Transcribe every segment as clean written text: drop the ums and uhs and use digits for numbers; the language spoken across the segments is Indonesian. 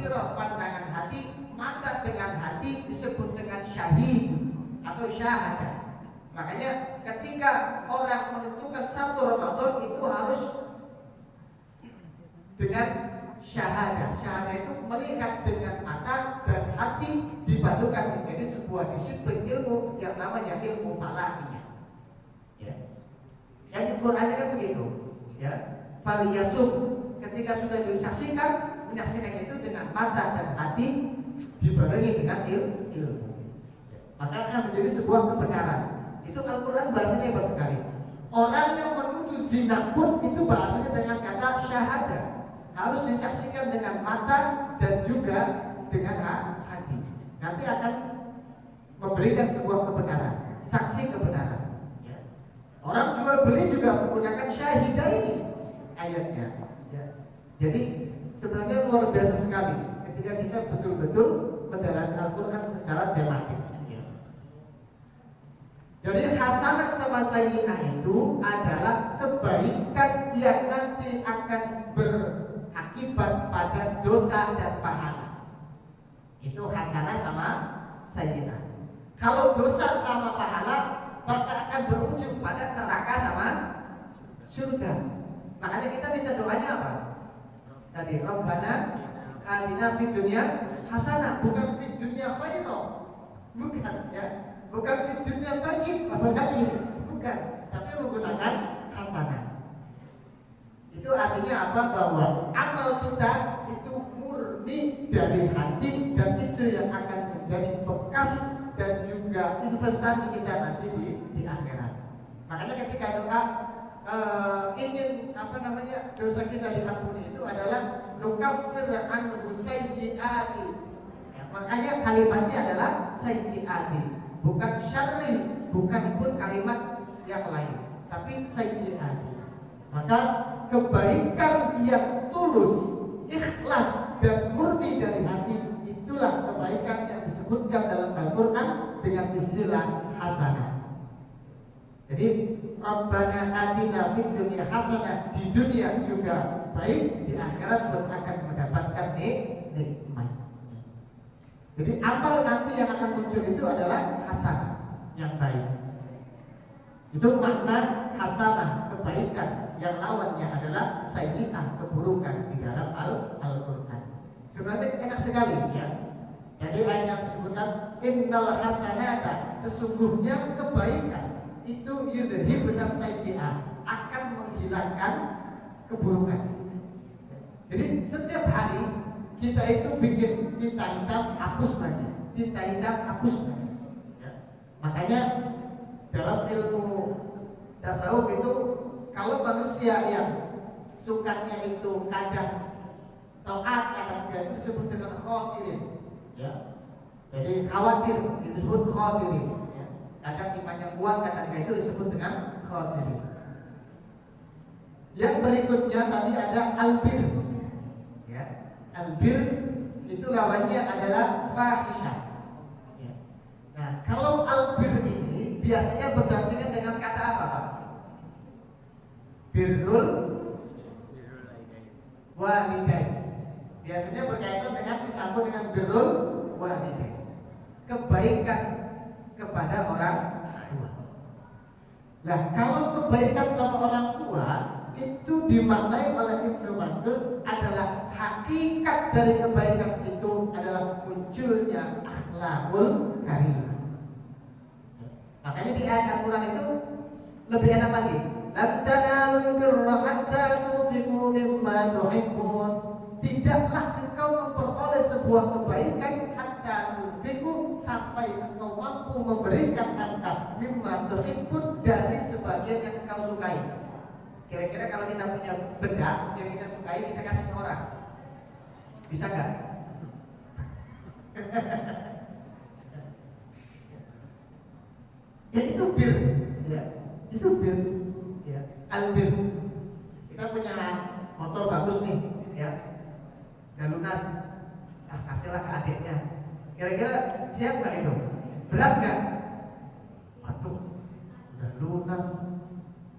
basirah pandangan hati, mata dengan hati disebut dengan syahid atau syahadah. Makanya ketika orang menentukan satu Ramadan itu harus dengan syahadah. Syahadah itu melihat dengan mata dan hati dipadukan menjadi sebuah disiplin ilmu yang namanya ilmu falakiyah. Ya. Yang di Quran kan begitu. Ya. Faliyasum, ketika sudah disaksikan, menyaksikannya itu dengan mata dan hati dibarengi dengan ilmu. Maka akan menjadi sebuah kebenaran. Itu Al-Quran bahasanya hebat sekali. Orang yang menuduh zina pun itu bahasanya dengan kata syahadah. Harus disaksikan dengan mata dan juga dengan hati. Nanti akan memberikan sebuah kebenaran, saksi kebenaran. Ya. Orang jual beli juga menggunakan syahidah ini ayatnya. Ya. Jadi sebenarnya luar biasa sekali ketika kita betul-betul mendalami Al-Quran secara tematik. Jadi hasanah sama sayyi'ah itu adalah kebaikan yang nanti akan berakibat pada dosa dan pahala. Itu hasanah sama sayyi'ah. Kalau dosa sama pahala, maka akan berujung pada neraka sama surga. Makanya kita minta doanya apa? Tadi Rabbana atina fid dunya hasanah, bukan fid dunya khairah. Bukan ya. Bukan fid dunya thayyib, bukan, tapi menggunakan hasanah. Itu artinya apa? Bahwa amal kita itu murni dari hati dan itu yang akan menjadi bekas dan juga investasi kita nanti di akhirat. Makanya ketika doa ingin dosa kita diampuni itu adalah nukaffir anhu sayyi'ati. Makanya kalimatnya adalah sayyi'ati. Bukan syarri, bukan pun kalimat yang lain, tapi sayyi'ah. Maka kebaikan yang tulus, ikhlas dan murni dari hati, itulah kebaikan yang disebutkan dalam Al-Quran dengan istilah hasanah. Jadi Rabbana atina fid dunya hasanah, di dunia juga baik, di akhirat pun akan mendapatkan nikmat. Jadi amal nanti yang akan muncul itu adalah hasanah yang baik. Itu makna hasanah, kebaikan, yang lawannya adalah sayyi'ah, keburukan di dalam Al-Quran. Sebenarnya enak sekali ya. Jadi ayat yang disebutkan innal hasanata, sesungguhnya kebaikan itu yudhibnas sayyi'ah, akan menghilangkan keburukan. Jadi setiap hari kita itu bikin tinta hitam hapus lagi, tinta hitam hapus lagi. Ya. Makanya dalam ilmu tasawuf itu kalau manusia yang sukanya itu kadang taat, kadang enggak, itu disebut dengan khatirin. Ya. Jadi khawatir itu disebut khatirin. Ya. Kadang imannya kuat, kadang enggak, itu disebut dengan khatirin. Yang berikutnya tadi ada albir. Albir itu lawannya adalah fahisyah. Ya. Nah, kalau albir ini biasanya berdampingan dengan kata apa, Pak? Birrul walidain. Biasanya berkaitan dengan disambung dengan birrul walidain. Kebaikan kepada orang tua. Nah, kalau kebaikan sama orang tua itu dimaknai oleh Ibnu Mandur adalah hakikat dari kebaikan itu adalah munculnya akhlakul karimah. Makanya di ayat Al-Quran itu lebih enak lagi. Lan tanalul birra hatta tunfiqu mimma tuhibbun. Tidaklah engkau memperoleh sebuah kebaikan hatta tunfiqu, sampai engkau mampu memberikan harta mimma tuhibbun, dari sebagian yang engkau sukai. Kira-kira kalau kita punya benda yang kita sukai, kita kasih ke orang, bisa nggak? Ya itu bir, ya itu bir, ya albir. Kita punya motor bagus nih, ya, udah lunas, kasihlah ke adiknya. Kira-kira siap nggak itu? Berat nggak? Waduh, udah lunas,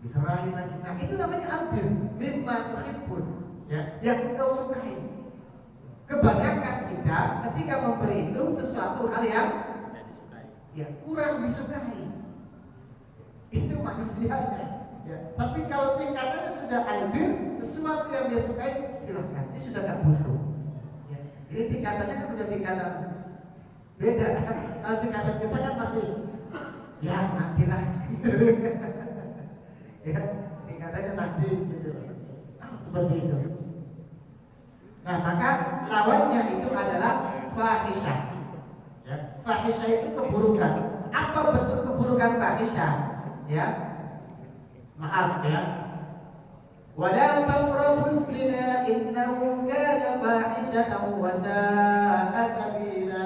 diserahin lagi. Nah itu namanya albir, mimma tuhibbun, ya, yang engkau sukai. Kebanyakan ketika memberi itu sesuatu hal yang ya kurang disukai. Itu manusianya. Ya. Tapi kalau tingkatannya sudah albir, sesuatu yang dia sukai silahkan. Ini sudah nggak butuh. Ya. Ini tingkatannya kan udah tingkatan beda. Kalau tingkatan kita kan masih ya nantilah. Ya, tingkatannya nanti gitu. Seperti itu. Nah, maka lawannya itu adalah fahisyah. Ya. Fahisyah itu keburukan. Apa bentuk keburukan fahisyah? Ya. Maaf ya. Wala taqrabuz zina innahu kana fahishatan wa sa'a sabila.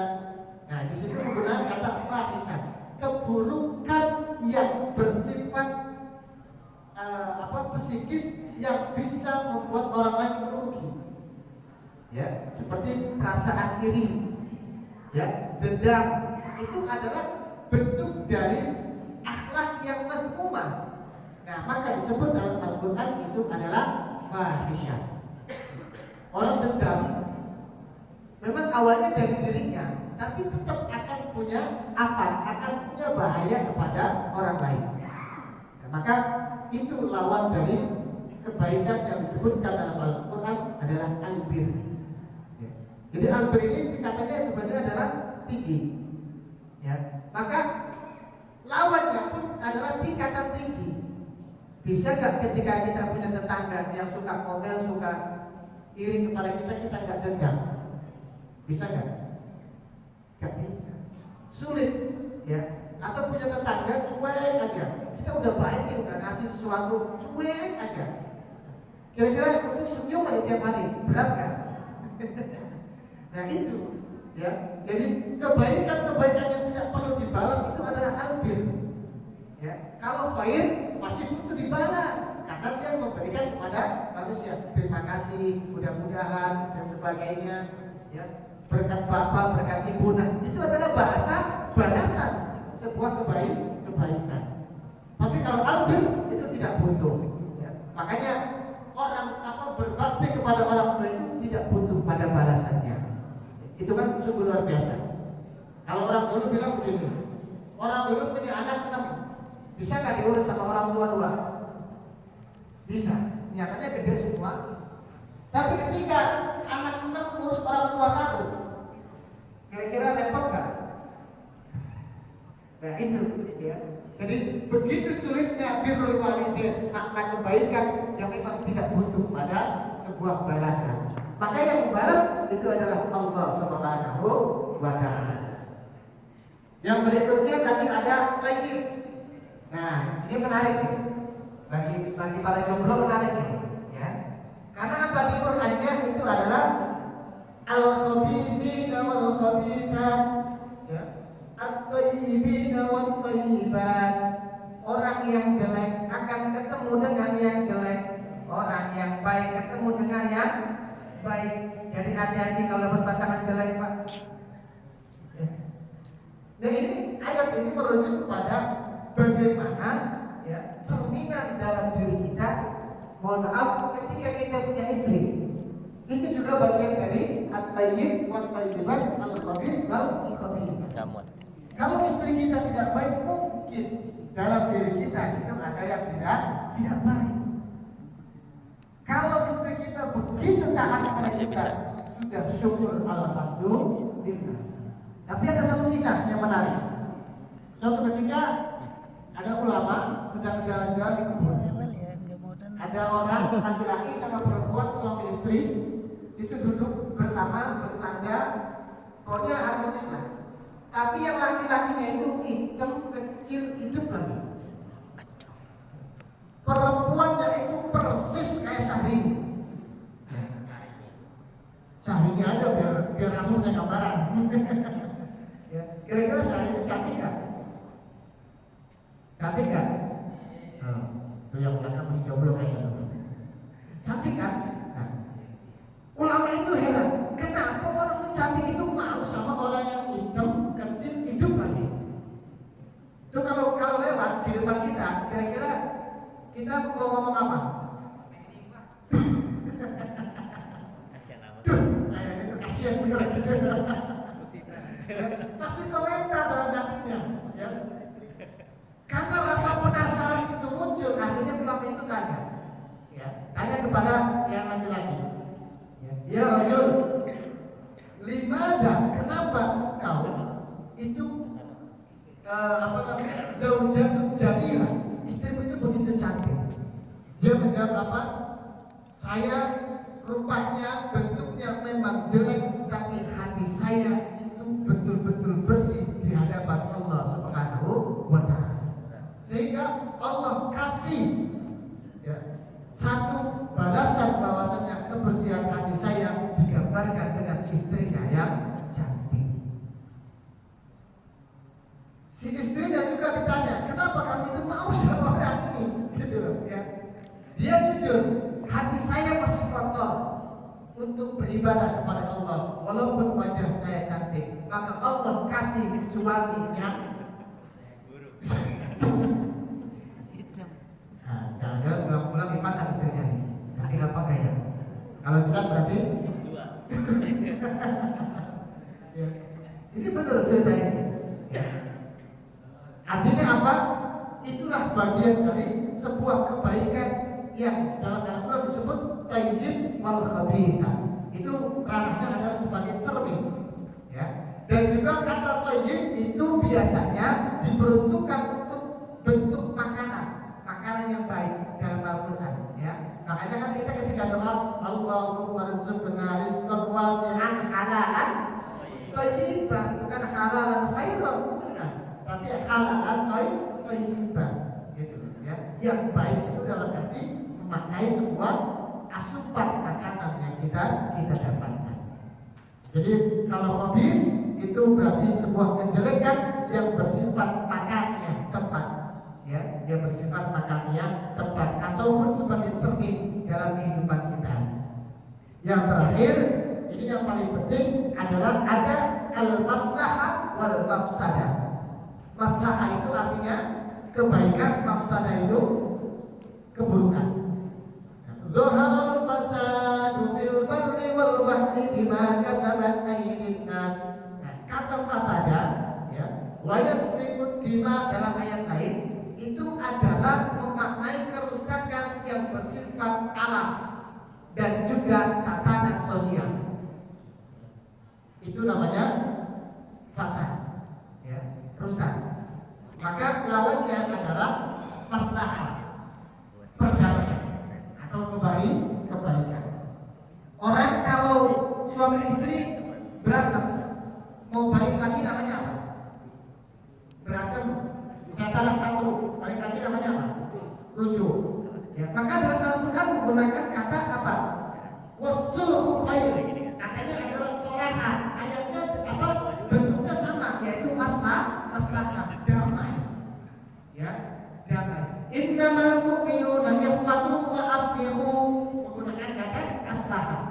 Nah, di situ menggunakan kata fahisyah. Keburukan yang bersifat psikis yang bisa membuat orang lain merugi. Ya, seperti perasaan iri, ya, dendam, itu adalah bentuk dari akhlak yang madhumah. Nah, maka disebut dalam Al-Quran itu adalah fahisyah. Orang dendam memang awalnya dari dirinya, tapi tetap akan punya afat, akan punya bahaya kepada orang lain. Nah, maka itu lawan dari kebaikan yang disebutkan dalam Al-Quran adalah albir. Jadi albir ini tingkatannya sebenarnya adalah tinggi. Ya. Maka lawannya pun adalah tingkatan tinggi. Bisa nggak ketika kita punya tetangga yang suka ngomel, suka iri kepada kita, kita nggak dendam? Bisa nggak? Nggak bisa. Sulit, ya. Atau punya tetangga cuek aja. Kita udah baik nih, udah ngasih sesuatu, cuek aja. Kira-kira untuk senyum aja tiap hari, berat nggak? Nah itu, ya. Jadi kebaikan-kebaikan yang tidak perlu dibalas itu adalah albir. Ya. Kalau khair masih butuh dibalas karena dia memberikan kepada manusia. Terima kasih, mudah-mudahan dan sebagainya. Ya. Berkat bapak, berkat ibu, nah itu adalah bahasa balasan sebuah kebaikan. Tapi kalau albir itu tidak butuh. Ya. Makanya orang berbakti kepada orang tua itu tidak butuh pada balasannya. Itu kan sungguh luar biasa. Kalau orang dulu bilang begini, orang dulu punya anak 6, bisa nggak diurus sama orang tua 2? Bisa, nyatanya gede semua. Tapi ketika anak 6 urus orang tua 1, kira-kira repot nggak? Nah itu, ya. Jadi begitu sulitnya birrul walidain, makna kebaikan yang memang tidak butuh pada sebuah balasan. Maka yang membalas itu adalah Allah Subhanahu wa Ta'ala. Yang berikutnya tadi ada thayyib. Nah, ini menarik nih. Bagi para jomblo menarik nih, ya. Karena apa di Qur'annya itu adalah al-khabithina wal khabithat, ya. At-thayyibina wat thayyibat. Orang yang jelek akan ketemu dengan yang jelek, orang yang baik ketemu dengan yang baik. Jadi hati-hati kalau dapat pasangan jelek, Pak. Nah ini ayat ini merujuk kepada bagaimana ya cerminan dalam diri kita. Mohon maaf ketika kita punya istri, itu juga bagian dari at-thayyib wa at-thayyibat al-khabith wal khabith. Kalau istri kita tidak baik, mungkin dalam diri kita itu ada yang tidak baik. Kalau istri kita begitu taat kepada kita, sudah syukur alhamdulillah. Tapi ada satu kisah yang menarik. Suatu ketika ada ulama sedang jalan-jalan di kebun. Ada orang laki-laki sama perempuan suami istri itu duduk bersama bercanda, pokoknya harmonis lah. Tapi yang laki-lakinya itu hitam, kecil, hidup lagi. Perempuannya itu persis kayak Syahrini. Syahrini aja biar langsung kayak gambaran. Ya, kira-kira Syahrini cantik nggak? Cantik nggak? Itu yang mana masih jomblo kayaknya. Cantik kan? Nah, ulama itu heran. Kenapa orang yang cantik itu mau sama orang yang hitam, kecil, hidup lagi? Itu kalau lewat di depan kita, kira-kira kita mau ngomong apa? Kasian amat. Tuh, kayak gitu kasian juga. Pasti komentar dalam hatinya, ya. Karena rasa penasaran itu muncul, akhirnya ulama itu tanya, ya, tanya kepada yang laki-laki, ya Rasul, kenapa engkau itu zaujatun jamilah, istrimu itu begitu cantik? Dia menjawab apa? Saya rupanya, bentuknya memang jelek, tapi hati saya itu betul-betul bersih di hadapan Allah Subhanahu wa Ta'ala. Sehingga Allah kasih, ya, satu balasan bahwasanya kebersihan hati saya digambarkan dengan istrinya yang cantik. Si istrinya juga ditanya, kenapa kamu itu mau sama orang ini? Gitu loh, ya. Dia jujur, hati saya masih kotor untuk beribadah kepada Allah, walaupun wajah saya cantik. Maka Allah kasih suami yang jangan-jangan pulang-pulang dipandang istrinya nih, nanti nggak pakai ya. Kalau tidak berarti ya. Ini benar cerita ini, ya. Artinya apa? Itulah bagian dari sebuah kebaikan yang dalam Al-Quran disebut thayyib wal khabisa. Itu ranahnya adalah sebagai cermin, ya. Dan juga kata thayyib itu biasanya diperuntukkan untuk bentuk makanan yang baik dalam Al-Quran, ya. Makanya kan kita ketika doa Allahumma rizqna rizqan wasi'an halalan thayyiban, bukan halalan khairan, bukan, tapi halalan thayyiban, gitu, ya. Yang baik itu dalam arti memaknai sebuah asupan makanan yang kita dapatkan. Jadi kalau khabis itu berarti sebuah kejelekan yang bersifat makannya tempat, ya, dia bersifat makannya tempat ataupun sebagai cermin dalam kehidupan kita. Yang terakhir, ini yang paling penting adalah ada al-maslahah wal mafsadah. Maslahah itu artinya kebaikan, mafsadah itu keburukan. Zaharul fasadu fil barri wal bahri bima kasabat aydin nas. Kata fasada, ya, wa yasfiku dima dalam ayat lain itu adalah memaknai kerusakan yang bersifat alam dan juga tatanan sosial. Itu namanya fasad, ya, rusak. Maka lawannya adalah maslahah, perdamaian atau kebaikan. Orang kalau suami istri berantem mau balik lagi namanya apa? Berantem. Saya talak satu, balik lagi namanya apa? Rujuk. Ya, maka dalam Al-Quran menggunakan kata apa? Wassulhu khair. Katanya adalah solahan. Ayatnya apa? Bentuknya sama, yaitu maslahah, damai. Ya, damai. Innamal mu'minuna ikhwatun fa aslihu, menggunakan kata aslahah.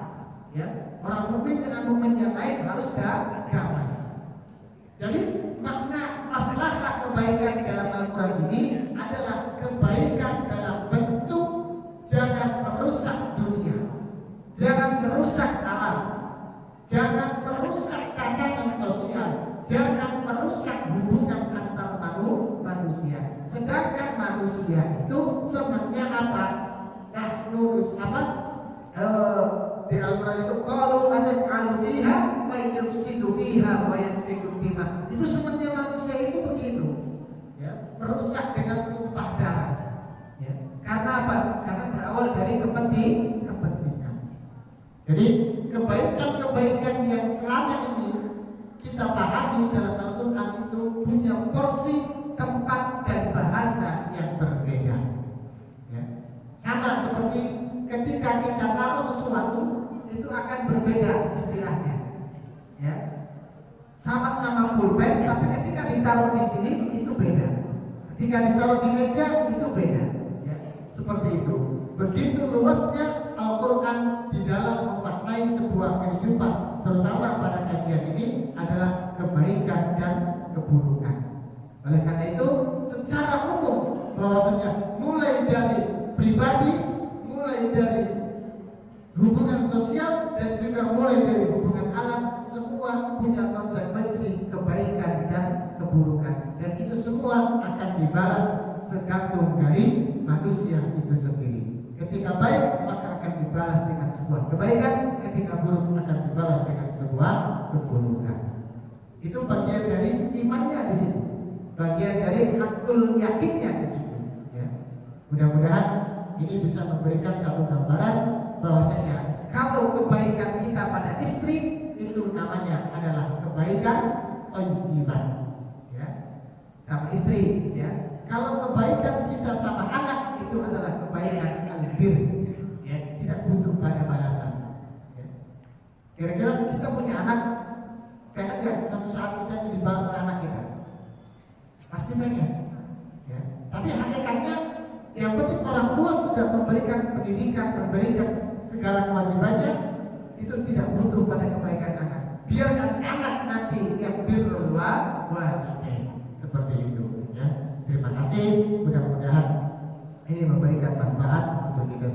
Ya, orang mukmin dengan mukmin yang lain harus damai. Jadi makna maslahah kebaikan dalam Al-Quran ini adalah kebaikan dalam bentuk jangan merusak dunia, jangan merusak alam, jangan merusak tatanan sosial, jangan merusak hubungan antar manusia. Sedangkan manusia itu sebenarnya apa? Nurus apa? Di Al-Quran itu kalau ada fiha wa yufsidu fiha wa yasfiku dima. Itu sebenarnya manusia itu begitu, ya, merusak dengan tumpah darah, ya. Karena apa? Karena berawal dari kepentingan. Jadi kebaikan yang selama ini kita pahami dalam Al-Quran itu punya porsi, tempat dan bahasa yang berbeda, ya. Sama seperti ketika kita taruh sesuatu itu akan berbeda istilahnya, ya. Sama-sama pulpen, tapi ketika ditaruh di sini itu beda. Ketika ditaruh di meja itu beda, ya. Seperti itu. Begitu luasnya Al-Quran di dalam memaknai sebuah kehidupan, terutama pada kajian ini adalah kebaikan dan keburukan. Oleh karena itu, secara umum bahwasanya mulai dari pribadi, mulai dari hubungan sosial dan juga mulai dari hubungan alam, semua punya konsekuensi ketika baik maka akan dibalas dengan sebuah kebaikan, ketika buruk akan dibalas dengan sebuah keburukan. Itu bagian dari imannya di situ, bagian dari hakul yakinnya di situ. Ya. Mudah-mudahan ini bisa memberikan satu gambaran bahwasanya kalau kebaikan kita pada istri itu namanya adalah kebaikan thayyiban, ya, sama istri, ya. Kalau kebaikan kita sama anak itu adalah kebaikan albir, ya, tidak butuh pada balasan. Ya. Kira-kira kita punya anak, pengen nggak suatu saat kita dibalas oleh anak kita? Pasti pengen. Ya. Tapi hakikatnya yang penting orang tua sudah memberikan pendidikan, memberikan segala kewajibannya, itu tidak butuh pada kebaikan anak. Biarkan anak nanti yang birrul walidain, seperti itu. Ya. Terima kasih. Mudah-mudahan ini memberikan manfaat untuk kita semua.